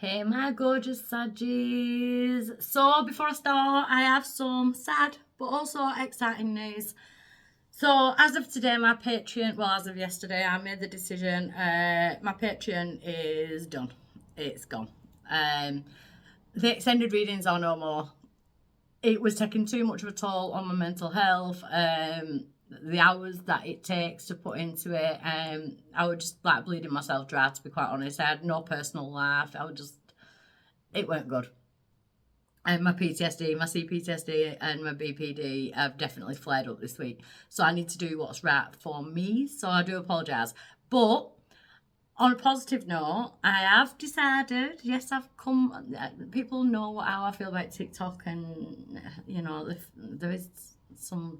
Hey my gorgeous Saggies. So before I start, I have some sad but also exciting news. So as of today, my Patreon, well as of yesterday, I made the decision, my Patreon is done. It's gone. The extended readings are no more. It was taking too much of a toll on my mental health. The hours that it takes to put into it, I was just like bleeding myself dry, to be quite honest. I had no personal life. It weren't good. And my PTSD, my CPTSD and my BPD have definitely flared up this week. So I need to do what's right for me. So I do apologise. But on a positive note, I have decided, yes, people know how I feel about TikTok, and, you know, there is some,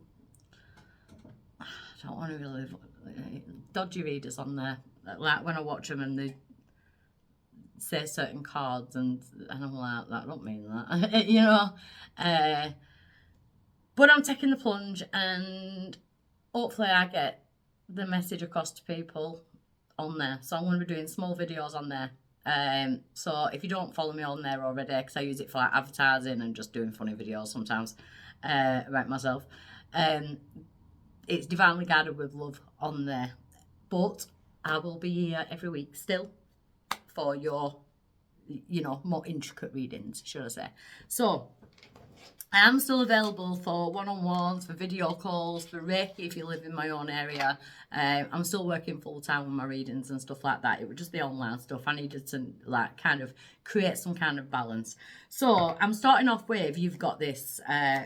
I don't want to really, dodgy readers on there. Like when I watch them and they say certain cards and I'm like, that don't mean that, you know. But I'm taking the plunge and hopefully I get the message across to people on there. So I'm going to be doing small videos on there. So if you don't follow me on there already, because I use it for like advertising and just doing funny videos sometimes about myself, it's Divinely Guided with Love on there. But I will be here every week still for your, you know, more intricate readings, should I say. So I am still available for one-on-ones, for video calls, for Reiki if you live in my own area. I'm still working full-time with my readings and stuff like that. It would just be online stuff. I needed to like kind of create some kind of balance. So I'm starting off with, you've got this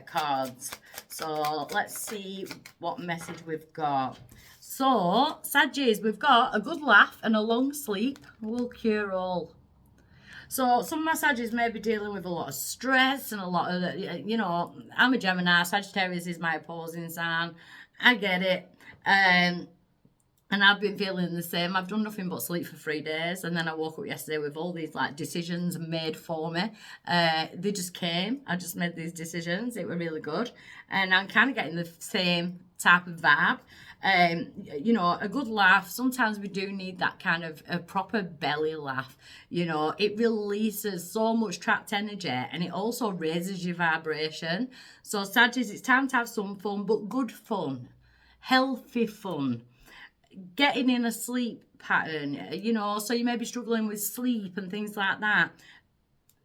cards. So let's see what message we've got. So, Saggies, we've got a good laugh and a long sleep will cure all. So some of my Saggies may be dealing with a lot of stress and a lot of, you know, I'm a Gemini, Sagittarius is my opposing sign. I get it. And I've been feeling the same. I've done nothing but sleep for 3 days. And then I woke up yesterday with all these like decisions made for me. They just came. I just made these decisions. It were really good. And I'm kind of getting the same type of vibe. You know, a good laugh. Sometimes we do need that kind of a proper belly laugh. You know, it releases so much trapped energy and it also raises your vibration. So Sagittarius, it's time to have some fun, but good fun, healthy fun. Getting in a sleep pattern, you know, so you may be struggling with sleep and things like that.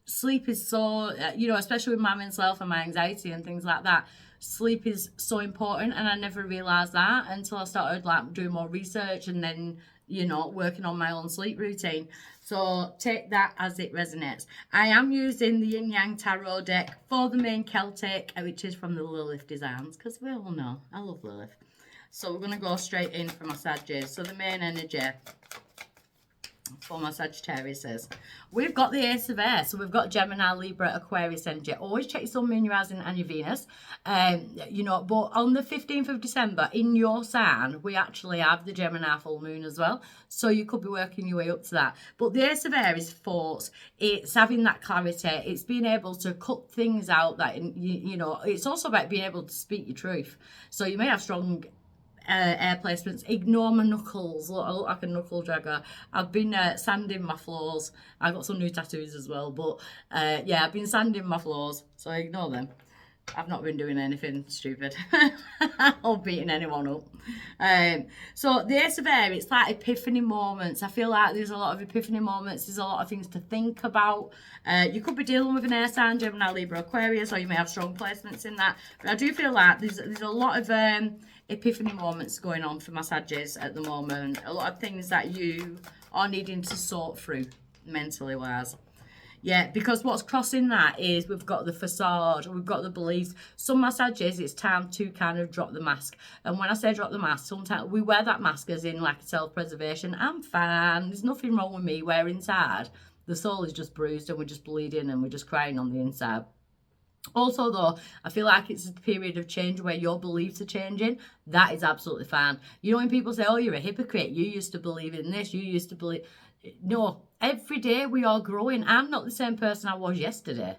Sleep is so, you know, especially with my mental health and my anxiety and things like that, sleep is so important, and I never realised that until I started like doing more research and then, you know, working on my own sleep routine. So take that as it resonates. I am using the Yin Yang Tarot deck for the main Celtic, which is from the Lilith Designs, because we all know I love Lilith. So we're going to go straight in for my Saggies. So the main energy for my Sagittarius is, we've got the Ace of Air. So we've got Gemini, Libra, Aquarius energy. Always check your Sun, Moon, your Rising and your Venus. You know, but on the 15th of December, in your sign, we actually have the Gemini full moon as well. So you could be working your way up to that. But the Ace of Air is force. It's having that clarity. It's being able to cut things out that, you know, it's also about being able to speak your truth. So you may have strong air placements. Ignore my knuckles. I look like a knuckle dragger. I've been sanding my floors. I got some new tattoos as well, but yeah, I've been sanding my floors, so ignore them. I've not been doing anything stupid or beating anyone up. So the Ace of Air, it's like epiphany moments. I feel like there's a lot of epiphany moments. There's a lot of things to think about. You could be dealing with an air sign, Gemini, Libra, Aquarius, or you may have strong placements in that. But I do feel like there's a lot of epiphany moments going on for my Saggies at the moment. A lot of things that you are needing to sort through mentally wise. Yeah, because what's crossing that is we've got the facade, we've got the beliefs. Some massages, it's time to kind of drop the mask. And when I say drop the mask, sometimes we wear that mask as in like self-preservation. I'm fine, there's nothing wrong with me, where inside the soul is just bruised and we're just bleeding and we're just crying on the inside. Also though, I feel like it's a period of change where your beliefs are changing. That is absolutely fine. You know, when people say, oh, you're a hypocrite, you used to believe in this, you used to believe... No, every day we are growing. I'm not the same person I was yesterday.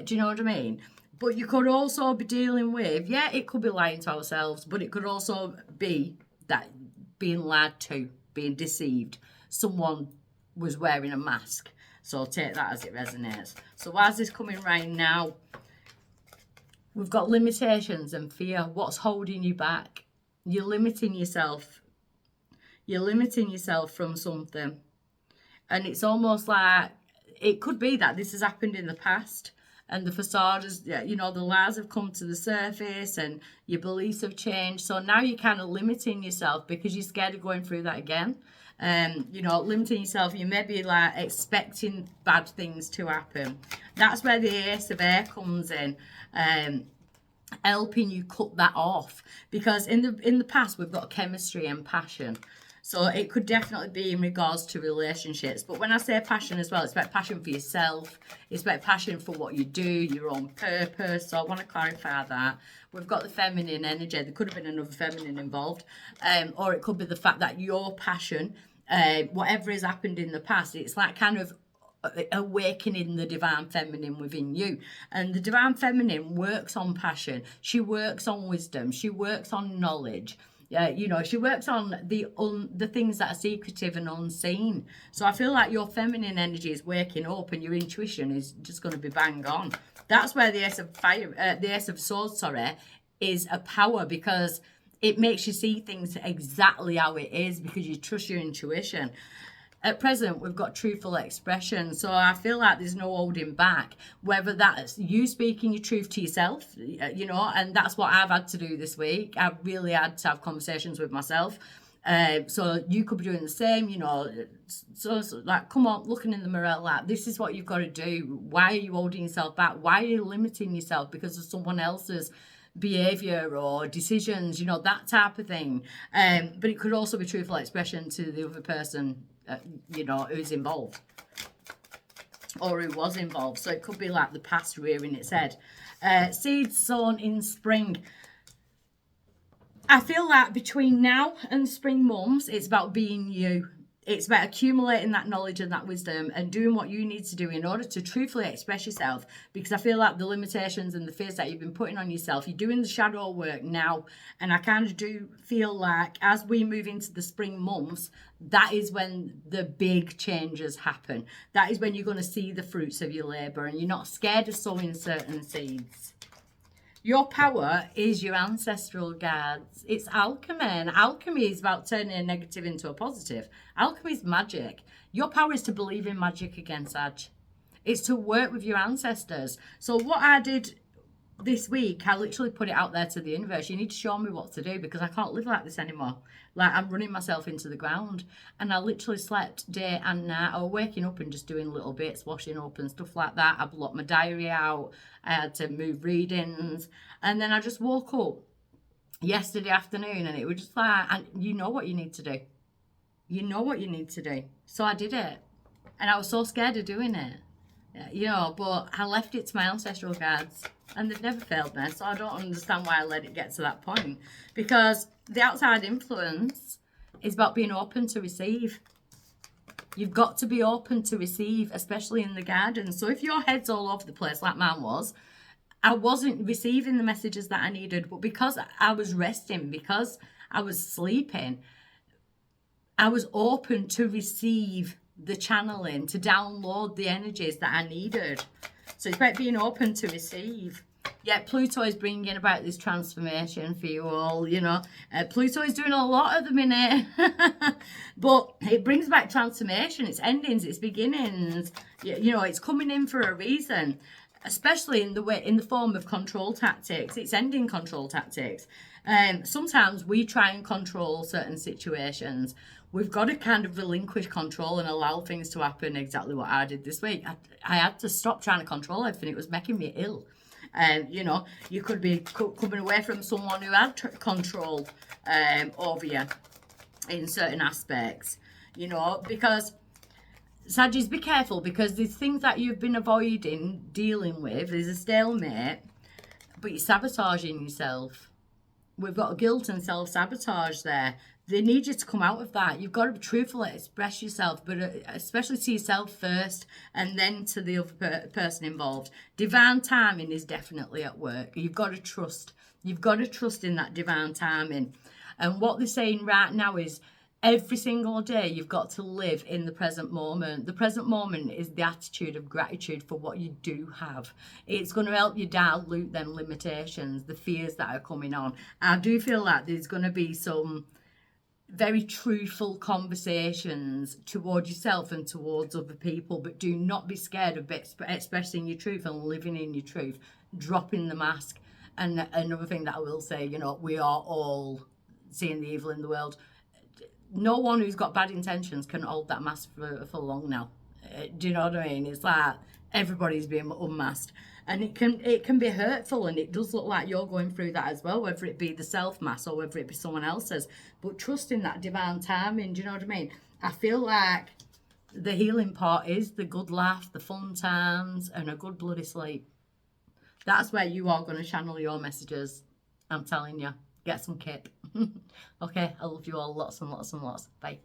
Do you know what I mean? But you could also be dealing with, yeah, it could be lying to ourselves, but it could also be that being lied to, being deceived, someone was wearing a mask. So take that as it resonates. So why is this coming right now? We've got limitations and fear. What's holding you back? You're limiting yourself. You're limiting yourself from something. And it's almost like, it could be that this has happened in the past and the facade is, you know, the lies have come to the surface and your beliefs have changed. So now you're kind of limiting yourself because you're scared of going through that again. You know, limiting yourself, you may be like expecting bad things to happen. That's where the Ace of Air comes in. Helping you cut that off, because in the past we've got chemistry and passion, so it could definitely be in regards to relationships. But when I say passion as well, it's about passion for yourself, it's about passion for what you do, your own purpose. So I want to clarify that. We've got the feminine energy. There could have been another feminine involved, or it could be the fact that your passion, whatever has happened in the past, it's like kind of awakening the divine feminine within you. And the divine feminine works on passion, she works on wisdom, she works on knowledge, you know, she works on the things that are secretive and unseen. So I feel like your feminine energy is waking up and your intuition is just going to be bang on. That's where the Ace of the Ace of Swords, is a power, because it makes you see things exactly how it is because you trust your intuition. At present, we've got truthful expression. So I feel like there's no holding back, whether that's you speaking your truth to yourself, you know, and that's what I've had to do this week. I've really had to have conversations with myself. So you could be doing the same, you know. So like, come on, looking in the mirror, like, this is what you've got to do. Why are you holding yourself back? Why are you limiting yourself because of someone else's behavior or decisions, you know, that type of thing. But it could also be truthful expression to the other person, you know, who's involved or who was involved. So it could be like the past rearing its head. Seeds sown in spring. I feel like between now and spring months, it's about being you. It's about accumulating that knowledge and that wisdom and doing what you need to do in order to truthfully express yourself. Because I feel like the limitations and the fears that you've been putting on yourself, you're doing the shadow work now. And I kind of do feel like as we move into the spring months, that is when the big changes happen. That is when you're going to see the fruits of your labour and you're not scared of sowing certain seeds. Your power is your ancestral guides. It's alchemy. And alchemy is about turning a negative into a positive. Alchemy is magic. Your power is to believe in magic again, Sag. It's to work with your ancestors. So what I did this week, I literally put it out there to the universe. You need to show me what to do because I can't live like this anymore. Like, I'm running myself into the ground. And I literally slept day and night. I was waking up and just doing little bits, washing up and stuff like that. I blocked my diary out. I had to move readings. And then I just woke up yesterday afternoon and it was just like, and you know what you need to do. You know what you need to do. So I did it. And I was so scared of doing it. You know, but I left it to my ancestral guides and they've never failed me. So I don't understand why I let it get to that point. Because the outside influence is about being open to receive. You've got to be open to receive, especially in the garden. So if your head's all over the place like mine was, I wasn't receiving the messages that I needed. But because I was resting, because I was sleeping, I was open to receive the channeling, to download the energies that I needed. So it's about being open to receive. Yeah, Pluto is bringing about this transformation for you all, you know. Pluto is doing a lot at the minute. But it brings back transformation. It's endings, it's beginnings. You know, it's coming in for a reason. Especially in the form of control tactics. It's ending control tactics. Sometimes we try and control certain situations. We've got to kind of relinquish control and allow things to happen exactly what I did this week. I had to stop trying to control everything. It was making me ill. You know, you could be coming away from someone who had control over you in certain aspects, you know, because Saggies, be careful because there's things that you've been avoiding dealing with. There's a stalemate, but you're sabotaging yourself. We've got guilt and self-sabotage there. They need you to come out of that. You've got to be truthful and express yourself, but especially to yourself first and then to the other person involved. Divine timing is definitely at work. You've got to trust. You've got to trust in that divine timing. And what they're saying right now is every single day you've got to live in the present moment. The present moment is the attitude of gratitude for what you do have. It's going to help you dilute them limitations, the fears that are coming on. I do feel like there's going to be some very truthful conversations towards yourself and towards other people, but do not be scared of expressing your truth and living in your truth, dropping the mask. And another thing that I will say, you know, we are all seeing the evil in the world. No one who's got bad intentions can hold that mask for long now. Do you know what I mean? It's like everybody's being unmasked, and it can be hurtful, and it does look like you're going through that as well, whether it be the self mask or whether it be someone else's. But trust in that divine timing. Do you know what I mean? I feel like the healing part is the good laugh, the fun times, and a good bloody sleep. That's where you are going to channel your messages. I'm telling you. Get some kip. Okay, I love you all lots and lots and lots. Bye.